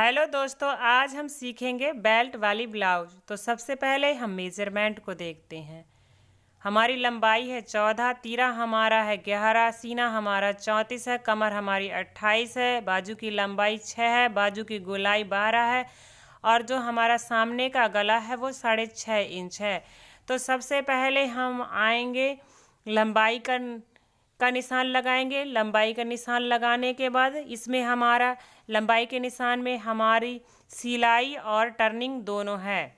Hello दोस्तों, आज हम सीखेंगे बेल्ट वाली ब्लाउज। तो सबसे पहले हम मेजरमेंट को देखते हैं। हमारी लंबाई है 14, तीरा हमारा है 11, सीना हमारा 34 है, कमर हमारी 28 है, बाजू की लंबाई 6 है, बाजू की गोलाई 12 है और जो हमारा सामने का गला है वो 6.5 इंच है। तो सबसे पहले हम आएंगे लंबाई का निशान लगाएंगे। लंबाई का निशान लगाने के बाद इसमें हमारा लंबाई के निशान में हमारी सिलाई और टर्निंग दोनों है।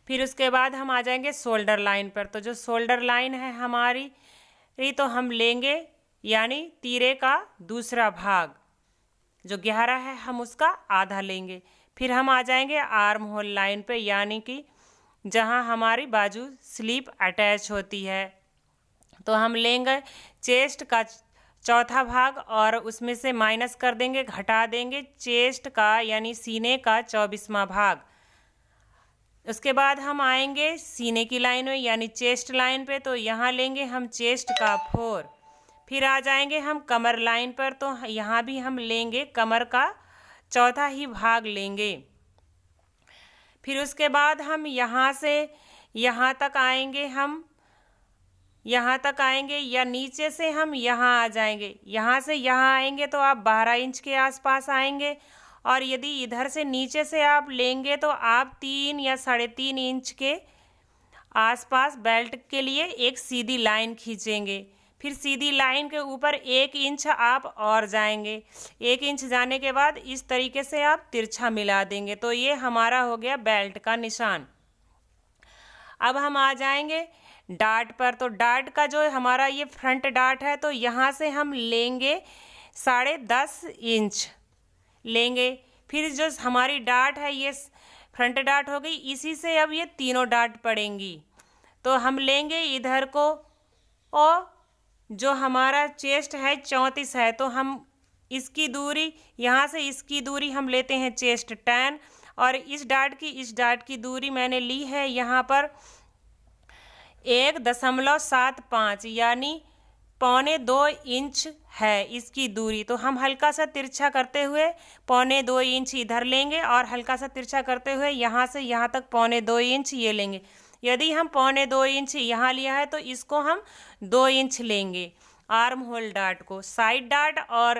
फिर उसके बाद हम आ जाएंगे शोल्डर लाइन पर। तो जो शोल्डर लाइन है हमारी तो हम लेंगे यानी तीरे का दूसरा भाग जो 11 है हम उसका आधा लेंगे। फिर हम आ जाएंगे आर्म होल लाइन पे यानी कि जहाँ हमारी बाजू स्लीप अटैच होती है। तो हम लेंगे चेस्ट का चौथा भाग और उसमें से माइनस कर देंगे, घटा देंगे चेस्ट का यानी सीने का 24वां भाग। उसके बाद हम आएंगे सीने की लाइन में यानी चेस्ट लाइन पे। तो यहाँ लेंगे हम चेस्ट का 4। फिर आ जाएंगे हम कमर लाइन पर। तो यहाँ भी हम लेंगे कमर का चौथा ही भाग लेंगे। फिर उसके बाद हम यहाँ से यहाँ तक आएंगे, हम यहाँ तक आएंगे या नीचे से हम यहाँ आ जाएंगे। यहाँ से यहाँ आएंगे तो आप 12 इंच के आसपास आएंगे और यदि इधर से नीचे से आप लेंगे तो आप 3 या 3.5 इंच के आसपास बेल्ट के लिए एक सीधी लाइन खींचेंगे। फिर सीधी लाइन के ऊपर 1 इंच आप और जाएंगे। 1 इंच जाने के बाद इस तरीके से आप तिरछा मिला देंगे। तो ये हमारा हो गया बेल्ट का निशान। अब हम आ जाएंगे डार्ट पर। तो डार्ट का जो हमारा ये फ्रंट डार्ट है तो यहाँ से हम लेंगे 10.5 इंच लेंगे। फिर जो हमारी डार्ट है ये फ्रंट डार्ट हो गई, इसी से अब ये तीनों डार्ट पड़ेंगी। तो हम लेंगे इधर को और जो हमारा चेस्ट है 34 है तो हम इसकी दूरी यहाँ से इसकी दूरी हम लेते हैं चेस्ट 10 और इस डार्ट की दूरी मैंने ली है यहाँ पर 1.75 यानी 1.25 इंच है इसकी दूरी। तो हम हल्का सा तिरछा करते हुए 1.25 इंच इधर लेंगे और हल्का सा तिरछा करते हुए यहाँ से यहाँ तक 1.25 इंच ये लेंगे। यदि हम 1.25 इंच यहाँ लिया है तो इसको हम 2 इंच लेंगे। आर्म होल डार्ट को, साइड डार्ट और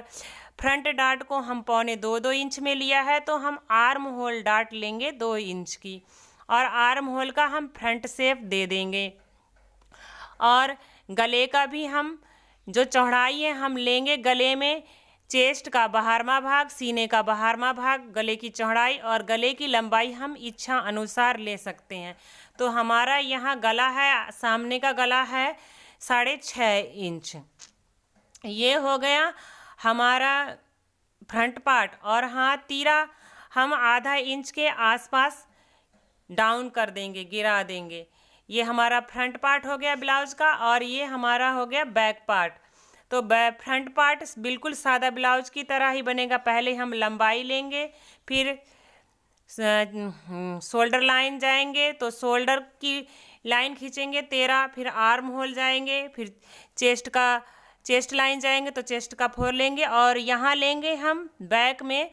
फ्रंट डार्ट को हम 1.25 इंच में लिया है तो हम आर्म होल डार्ट लेंगे 2 इंच की और आर्म होल का हम फ्रंट शेप दे देंगे। और गले का भी हम जो चौड़ाई है हम लेंगे गले में चेस्ट का 12वां भाग, सीने का 12वां भाग, गले की चौड़ाई और गले की लंबाई हम इच्छा अनुसार ले सकते हैं। तो हमारा यहाँ गला है, सामने का गला है 6.5 इंच। ये हो गया हमारा फ्रंट पार्ट। और हाँ, तीरा हम आधा इंच के आसपास डाउन कर देंगे, गिरा देंगे। ये हमारा फ्रंट पार्ट हो गया ब्लाउज का और ये हमारा हो गया बैक पार्ट। तो फ्रंट पार्ट बिल्कुल सादा ब्लाउज की तरह ही बनेगा। पहले हम लंबाई लेंगे, फिर शोल्डर लाइन जाएंगे तो शोल्डर की लाइन खींचेंगे 13, फिर आर्म होल जाएंगे, फिर चेस्ट लाइन जाएंगे तो चेस्ट का 4 लेंगे और यहाँ लेंगे हम बैक में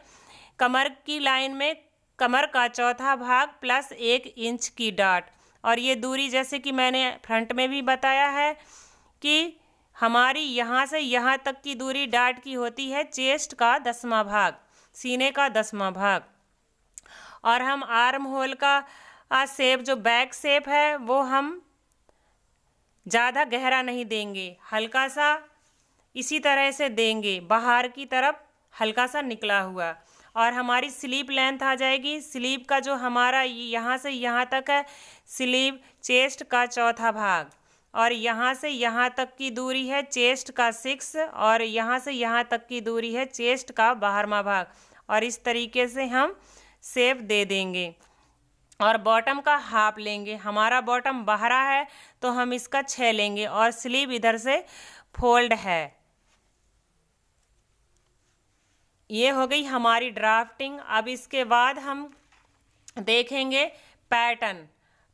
कमर की लाइन में कमर का चौथा भाग प्लस 1 इंच की डार्ट। और ये दूरी जैसे कि मैंने फ्रंट में भी बताया है कि हमारी यहाँ से यहाँ तक की दूरी डार्ट की होती है चेस्ट का 10वां भाग, सीने का 10वां भाग। और हम आर्म होल का शेप जो बैक शेप है वो हम ज़्यादा गहरा नहीं देंगे, हल्का सा इसी तरह से देंगे, बाहर की तरफ हल्का सा निकला हुआ। और हमारी स्लीव लेंथ आ जाएगी, स्लीव का जो हमारा यहाँ से यहाँ तक है स्लीव चेस्ट का चौथा भाग और यहाँ से यहाँ तक की दूरी है चेस्ट का 6 और यहाँ से यहाँ तक की दूरी है चेस्ट का 12वां भाग। और इस तरीके से हम शेप दे देंगे। और बॉटम का हाफ लेंगे, हमारा बॉटम 12 है तो हम इसका 6 लेंगे और स्लीव इधर से फोल्ड है। ये हो गई हमारी ड्राफ्टिंग। अब इसके बाद हम देखेंगे पैटर्न।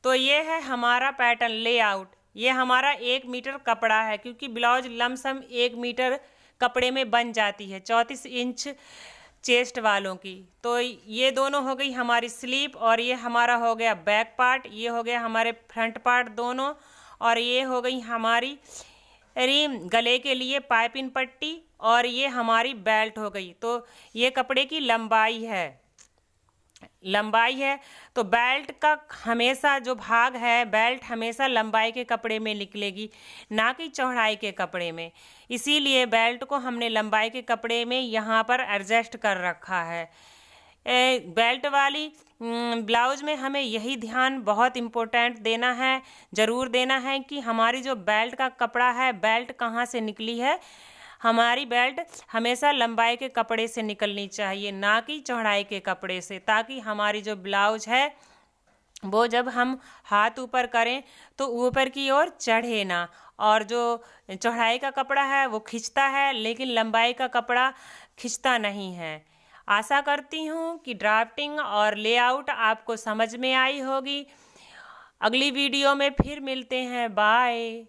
तो ये है हमारा पैटर्न लेआउट। ये हमारा 1 मीटर कपड़ा है क्योंकि ब्लाउज लमसम 1 मीटर कपड़े में बन जाती है। 34 इंच चेस्ट वालों की। तो ये दोनों हो गई हमारी स्लीप, और ये हमारा हो गया बैक पार्ट, ये हो गया हमारे फ्रंट पार्ट दोनों, और ये हो गई हमारी गले के लिए पाइपिंग पट्टी, और ये हमारी बेल्ट हो गई। तो ये कपड़े की लंबाई है। तो बेल्ट का हमेशा जो भाग है, बेल्ट हमेशा लंबाई के कपड़े में निकलेगी, ना कि चौड़ाई के कपड़े में। इसीलिए बेल्ट को हमने लंबाई के कपड़े में यहाँ पर एडजस्ट कर रखा है। बेल्ट वाली ब्लाउज में हमें यही ध्यान बहुत इम्पोर्टेंट देना है, ज़रूर देना है कि हमारी जो बेल्ट का कपड़ा है, बेल्ट कहाँ से निकली है। हमारी बेल्ट हमेशा लंबाई के कपड़े से निकलनी चाहिए, ना कि चौड़ाई के कपड़े से, ताकि हमारी जो ब्लाउज है वो जब हम हाथ ऊपर करें तो ऊपर की ओर चढ़े ना। और जो चौड़ाई का कपड़ा है वो खिंचता है, लेकिन लंबाई का कपड़ा खिंचता नहीं है। आशा करती हूँ कि ड्राफ्टिंग और लेआउट आपको समझ में आई होगी। अगली वीडियो में फिर मिलते हैं। बाय।